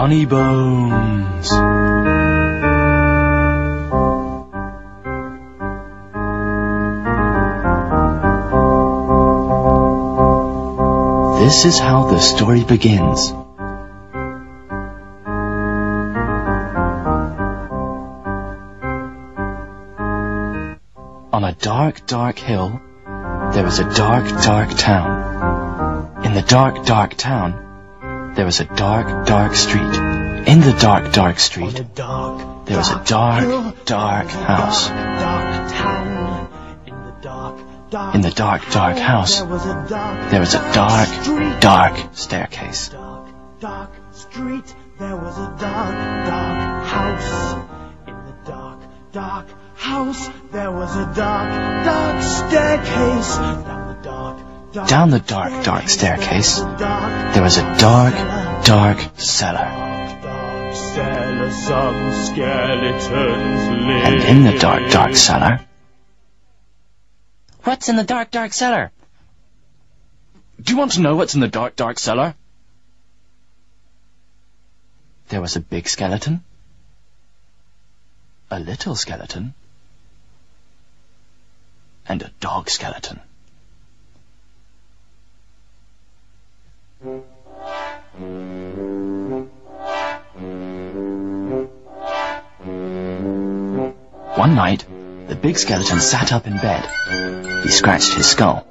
Funny Bones. This is how the story begins. On a dark, dark hill, there was a dark, dark town. In the dark, dark town, there was a dark, dark street. In the dark, dark street, there was a dark, dark house. In the dark, dark house, there was a dark, dark staircase. Dark street, there was a dark, dark house. In the dark, dark house, there was a dark, dark staircase. Down the dark, dark staircase, There was a dark, dark cellar. Dark cellar, some skeletons live. And in the dark, dark cellar, What's in the dark, dark cellar? do you want to know what's in the dark, dark cellar? There was a big skeleton, a little skeleton, and a dog skeleton. One night, the big skeleton sat up in bed. He scratched his skull.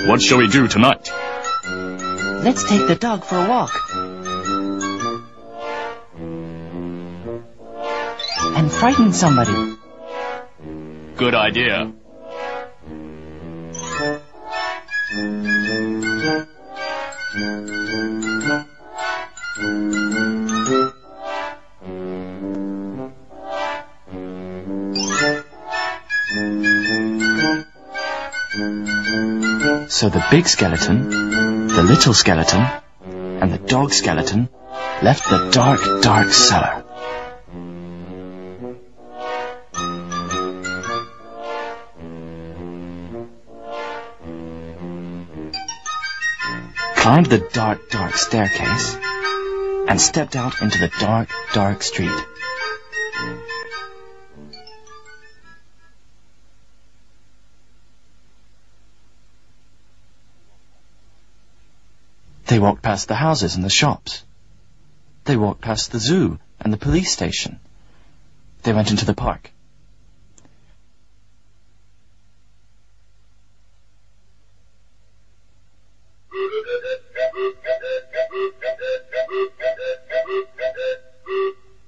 What shall we do tonight? Let's take the dog for a walk. And frighten somebody. Good idea. So the big skeleton, the little skeleton, and the dog skeleton left the dark, dark cellar. Climbed the dark, dark staircase, and stepped out into the dark, dark street. They walked past the houses and the shops. They walked past the zoo and the police station. They went into the park.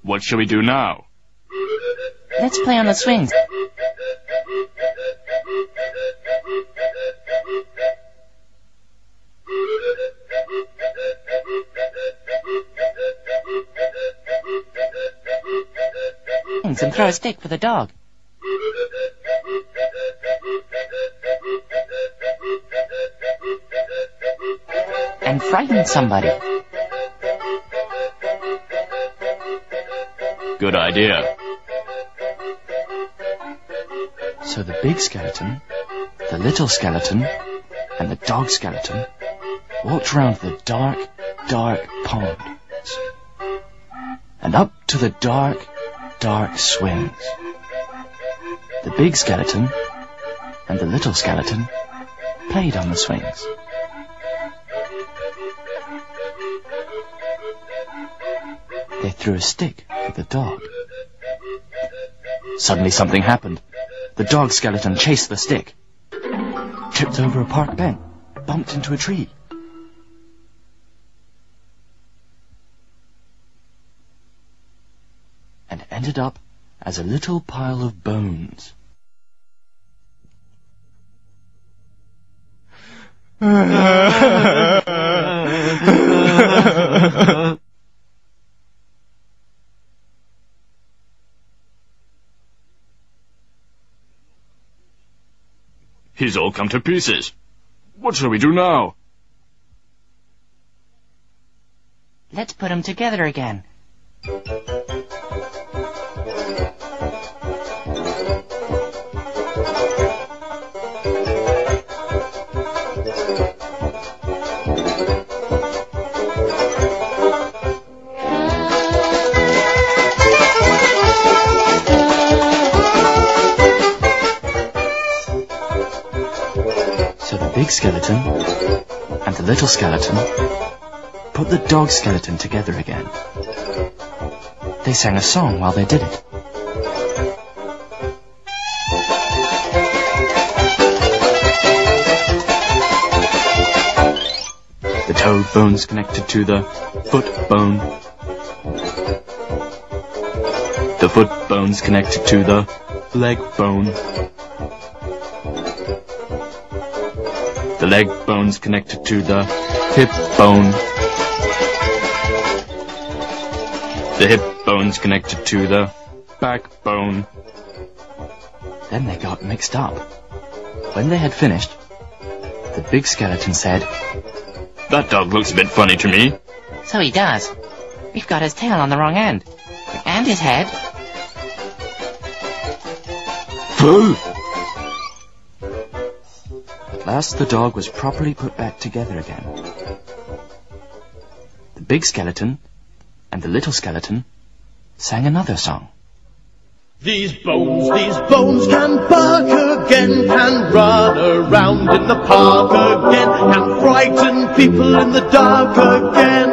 What shall we do now? Let's play on the swings. And throw a stick for the dog. And frighten somebody. Good idea. So the big skeleton, the little skeleton, and the dog skeleton walked round the dark, dark pond and up to the dark, dark swings. The big skeleton and the little skeleton played on the swings. They threw a stick at the dog. Suddenly something happened. The dog skeleton chased the stick, tripped over a park bench, bumped into a tree. And ended up as a little pile of bones. He's all come to pieces. What shall we do now? Let's put them together again. big skeleton and the little skeleton put the dog skeleton together again. They sang a song while they did it. The toe bone's connected to the foot bone. The foot bone's connected to the leg bone. The leg bone's connected to the hip bone. The hip bone's connected to the backbone. Then they got mixed up. When they had finished, the big skeleton said, That dog looks a bit funny to me. So he does. We've got his tail on the wrong end. And his head. Pooh! At last the dog was properly put back together again. The big skeleton and the little skeleton sang another song. These bones can bark again, can run around in the park again, can frighten people in the dark again.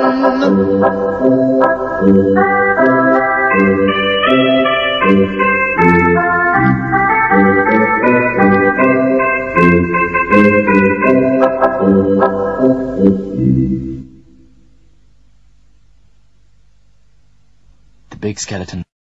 The big skeleton